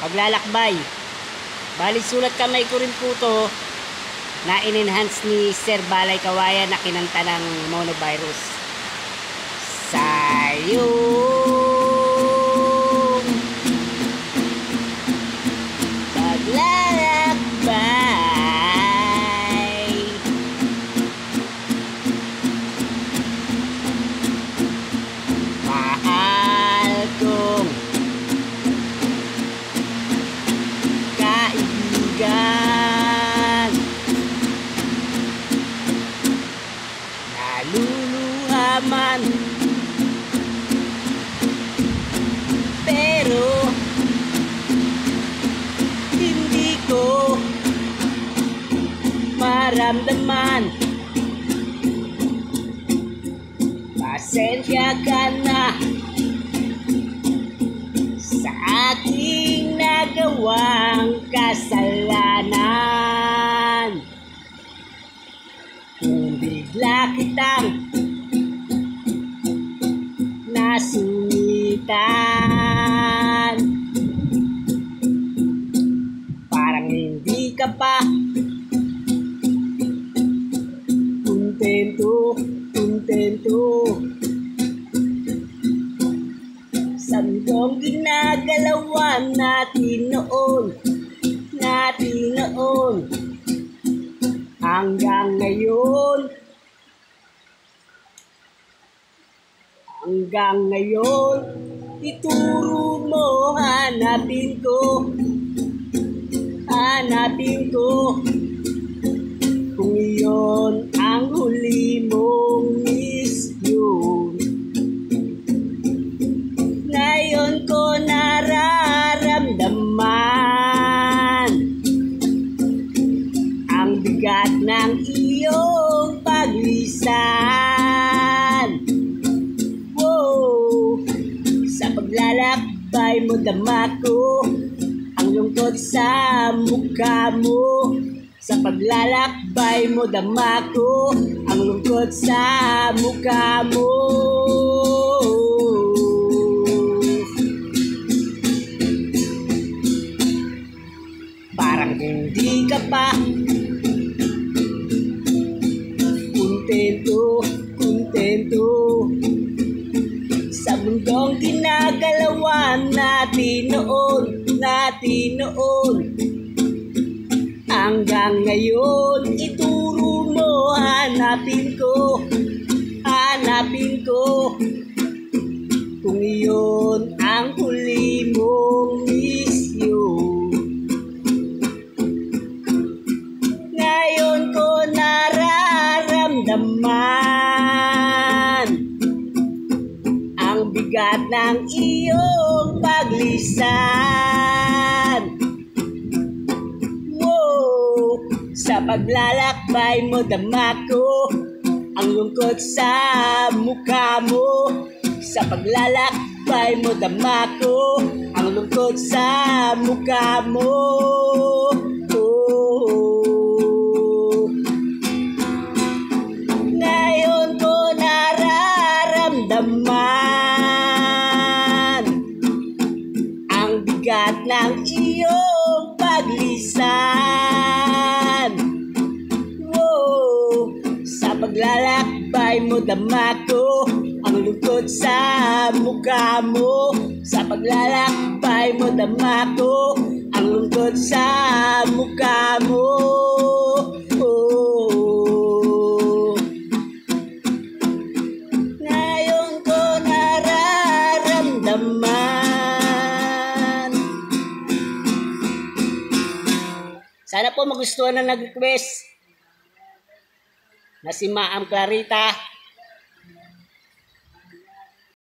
paglalakbay. Bali sulat kamay ko rin po to na in-enhance ni Sir Balay Kawayan na kinanta ng Monovirus. Sayong paglalakbay, mahal kong kaibigan, naluluha man pero hindi ko maramdaman. Pasensya ka na sa aking nagawang kasalanan. Kung bigla kitang nasungitan, parang hindi ka pa kontento sa mundong ginagalawan natin noon hanggang ngayon ituro mo, hanapin ko kung iyon ang huli mong misyon. Ngayon ko nararamdaman ang bigat ng iyong paglisan. Wow! Sa paglalakbay mo dama ko ang lungkot sa mukha mo. Sa paglalakbay mo dama ko ang lungkot sa mukha mo. Parang hindi ka pa kontento sa mundong ginagalawan natin noon hanggang ngayon ituro mo, hanapin ko kung iyon ang huli mong misyon. Ngayon ko nararamdaman ang bigat ng iyong paglisan. Sa paglalakbay mo dama ko ang lungkot sa mukha mo. Sa paglalakbay mo dama ko ang lungkot sa mukha mo. Ngayon ko nararamdaman ang bigat ng iyong paglisan. Paglalakbay mo dama ko ang lungkot sa mukha mo. Sa paglalakbay mo dama ko ang lungkot sa mukha mo. Ngayon ko nararamdaman. Sana po magustuhan na nag-request na si Ma'am Clarita